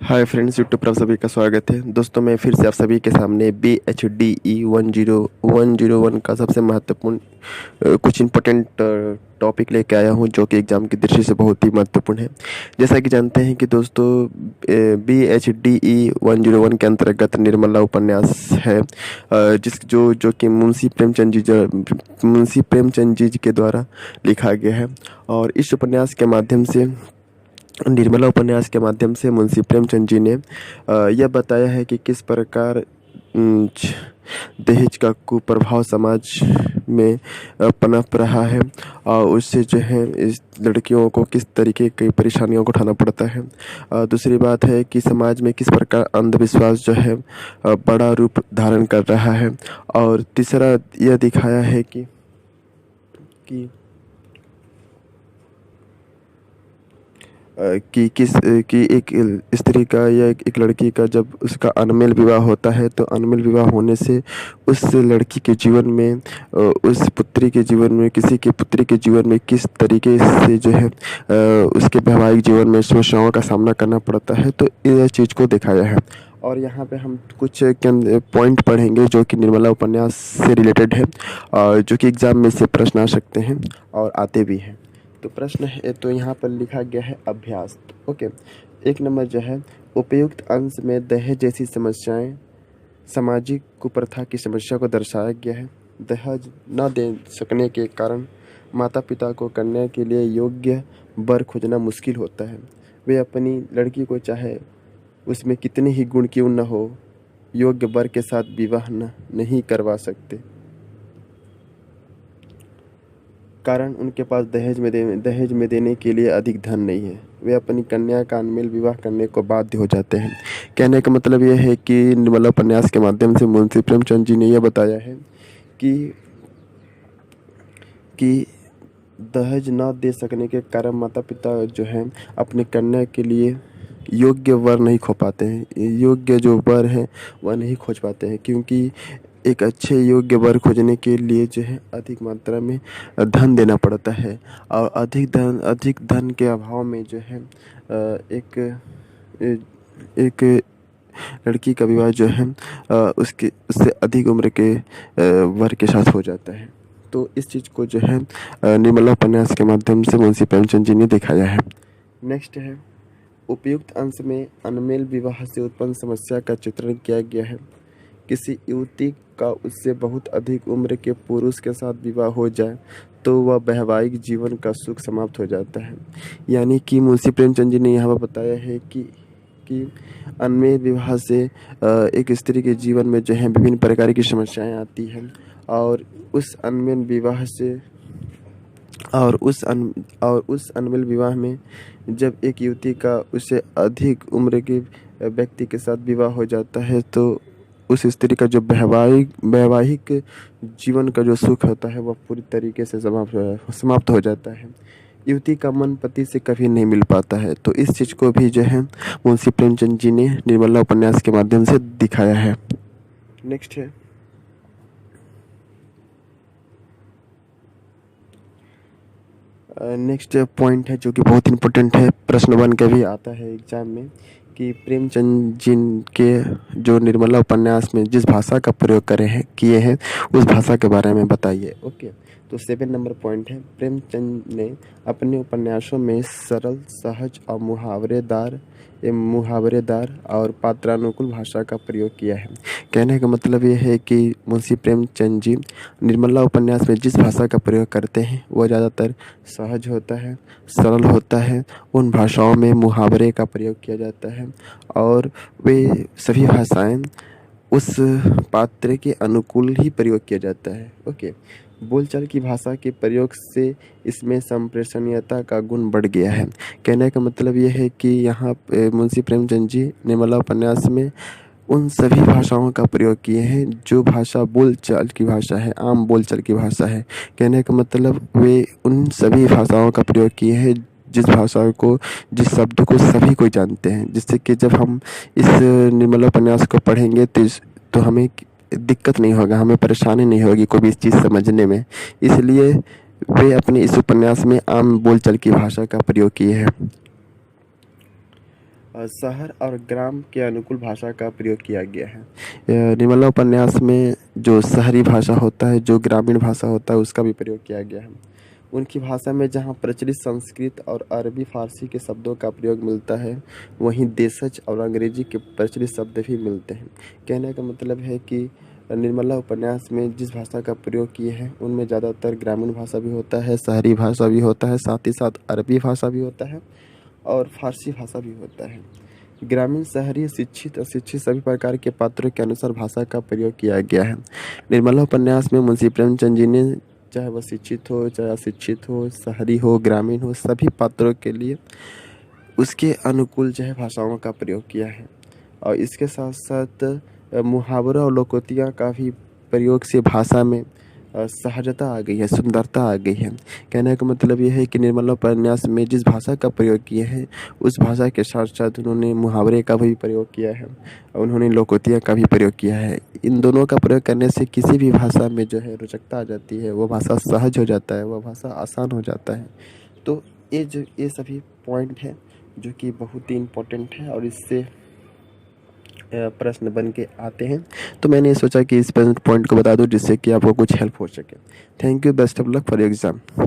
Hi friends, YouTube पर आप सभी का स्वागत है। दोस्तों, मैं फिर से आप सभी के सामने BHDE 10101 का सबसे महत्वपूर्ण कुछ इम्पोर्टेंट टॉपिक लेके आया हूं, जो कि एग्ज़ाम की दृष्टि से बहुत ही महत्वपूर्ण है। जैसा कि जानते हैं कि दोस्तों, BHDE 101 के अंतर्गत निर्मला उपन्यास है, जिस जो कि मुंशी प्रेमचंद जी के द्वारा लिखा गया है। और इस उपन्यास के माध्यम से निर्मला उपन्यास के माध्यम से मुंशी प्रेमचंद जी ने यह बताया है कि किस प्रकार दहेज का कुप्रभाव समाज में पनप रहा है, और उससे जो है इस लड़कियों को किस तरीके की परेशानियों को उठाना पड़ता है। दूसरी बात है कि समाज में किस प्रकार अंधविश्वास जो है बड़ा रूप धारण कर रहा है। और तीसरा यह दिखाया है कि कि एक स्त्री का या एक लड़की का जब उसका अनमेल विवाह होता है, तो अनमेल विवाह होने से उस लड़की के जीवन में, उस पुत्री के जीवन में, किसी की पुत्री के जीवन में किस तरीके से जो है उसके वैवाहिक जीवन में समस्याओं का सामना करना पड़ता है। तो यह चीज़ को दिखाया है। और यहाँ पे हम कुछ पॉइंट पढ़ेंगे जो कि निर्मला उपन्यास से रिलेटेड है, और जो कि एग्ज़ाम में से प्रश्न आ सकते हैं और आते भी हैं। तो प्रश्न है, तो यहाँ पर लिखा गया है अभ्यास। ओके, एक नंबर जो है, उपयुक्त अंश में दहेज जैसी समस्याएं, सामाजिक कुप्रथा की समस्या को दर्शाया गया है। दहेज न दे सकने के कारण माता पिता को कन्या के लिए योग्य वर खोजना मुश्किल होता है। वे अपनी लड़की को, चाहे उसमें कितने ही गुण क्यों न हो, योग्य वर के साथ विवाह नहीं करवा सकते, कारण उनके पास दहेज में देने के लिए अधिक धन नहीं है। वे अपनी कन्या का अनमेल विवाह करने को बाध्य हो जाते हैं। कहने का मतलब यह है कि निर्मला उपन्यास के माध्यम से मुंशी प्रेमचंद जी ने यह बताया है कि दहेज न दे सकने के कारण माता पिता जो हैं अपनी कन्या के लिए योग्य वर नहीं खो पाते हैं, योग्य जो वर है वह नहीं खोज पाते हैं, क्योंकि एक अच्छे योग्य वर खोजने के लिए जो है अधिक मात्रा में धन देना पड़ता है। और अधिक धन के अभाव में जो है एक लड़की का विवाह जो है उससे अधिक उम्र के वर के साथ हो जाता है। तो इस चीज़ को जो है निर्मला उपन्यास के माध्यम से मुंशी प्रेमचंद जी ने दिखाया है। नेक्स्ट है, उपयुक्त अंश में अनमेल विवाह से उत्पन्न समस्या का चित्रण किया गया है। किसी युवती का उससे बहुत अधिक उम्र के पुरुष के साथ विवाह हो जाए तो वह वैवाहिक जीवन का सुख समाप्त हो जाता है। यानी कि मुंशी प्रेमचंद जी ने यहाँ पर बताया है कि अनमेल विवाह से एक स्त्री के जीवन में जो है विभिन्न प्रकार की समस्याएं आती हैं, और उस अनमेल विवाह से और उस अनमेल विवाह में जब एक युवती का उससे अधिक उम्र के व्यक्ति के साथ विवाह हो जाता है, तो उस स्त्री का जो वैवाहिक जीवन का जो सुख होता है वह पूरी तरीके से समाप्त हो जाता है। युवती का मन पति से कभी नहीं मिल पाता है। तो इस चीज़ को भी जो है मुंशी प्रेमचंद जी ने निर्मला उपन्यास के माध्यम से दिखाया है। नेक्स्ट है, नेक्स्ट पॉइंट है जो कि बहुत इंपॉर्टेंट है, प्रश्न बन के भी आता है एग्जाम में, कि प्रेमचंद जी के जो निर्मला उपन्यास में जिस भाषा का प्रयोग किए हैं उस भाषा के बारे में बताइए। ओके, तो 7 नंबर पॉइंट है, प्रेमचंद ने अपने उपन्यासों में सरल, सहज और मुहावरेदार और पात्रानुकूल भाषा का प्रयोग किया है। कहने का मतलब ये है कि मुंशी प्रेमचंद जी निर्मला उपन्यास में जिस भाषा का प्रयोग करते हैं वह ज़्यादातर सहज होता है, सरल होता है। उन भाषाओं में मुहावरे का प्रयोग किया जाता है, और वे सभी भाषाएं उस पात्र के अनुकूल ही प्रयोग किया जाता है। ओके, बोलचाल की भाषा के प्रयोग से इसमें संप्रेषणीयता का गुण बढ़ गया है। कहने का मतलब ये है कि यहाँ मुंशी प्रेमचंद जी निर्मला उपन्यास में उन सभी भाषाओं का प्रयोग किए हैं जो भाषा बोलचाल की भाषा है, आम बोलचाल की भाषा है। कहने का मतलब वे उन सभी भाषाओं का प्रयोग किए हैं जिस शब्द को सभी कोई जानते हैं, जिससे कि जब हम इस निर्मला उपन्यास को पढ़ेंगे तो हमें दिक्कत नहीं होगा, हमें परेशानी नहीं होगी कोई भी इस चीज़ समझने में। इसलिए वे अपने इस उपन्यास में आम बोलचाल की भाषा का प्रयोग किए हैं। शहर और ग्राम के अनुकूल भाषा का प्रयोग किया गया है। निर्मला उपन्यास में जो शहरी भाषा होता है, जो ग्रामीण भाषा होता है, उसका भी प्रयोग किया गया है। उनकी भाषा में जहाँ प्रचलित संस्कृत और अरबी फारसी के शब्दों का प्रयोग मिलता है, वहीं देशज और अंग्रेजी के प्रचलित शब्द भी मिलते हैं। कहने का मतलब है कि निर्मला उपन्यास में जिस भाषा का प्रयोग किए हैं उनमें ज़्यादातर ग्रामीण भाषा भी होता है, शहरी भाषा भी होता है, साथ ही साथ अरबी भाषा भी होता है और फारसी भाषा भी होता है। ग्रामीण, शहरी, शिक्षित, अशिक्षित सभी प्रकार के पात्रों के अनुसार भाषा का प्रयोग किया गया है। निर्मला उपन्यास में मुंशी प्रेमचंद जी ने, चाहे वह शिक्षित हो, चाहे अशिक्षित हो, शहरी हो, ग्रामीण हो, सभी पात्रों के लिए उसके अनुकूल जो है भाषाओं का प्रयोग किया है। और इसके साथ साथ मुहावरा और लोकोक्तियाँ का भी प्रयोग से भाषा में सहजता आ गई है, सुंदरता आ गई है। कहने का मतलब ये है कि निर्मला उपन्यास में जिस भाषा का प्रयोग किए हैं, उस भाषा के साथ साथ उन्होंने मुहावरे का भी प्रयोग किया है और उन्होंने लोकोक्तियाँ का भी प्रयोग किया है। इन दोनों का प्रयोग करने से किसी भी भाषा में जो है रोचकता आ जाती है, वो भाषा सहज हो जाता है, वह भाषा आसान हो जाता है। तो ये सभी पॉइंट हैं जो कि बहुत ही इम्पोर्टेंट है और इससे प्रश्न बन के आते हैं। तो मैंने सोचा कि इस पॉइंट को बता दूं जिससे कि आपको कुछ हेल्प हो सके। Thank you, best of luck for your exam.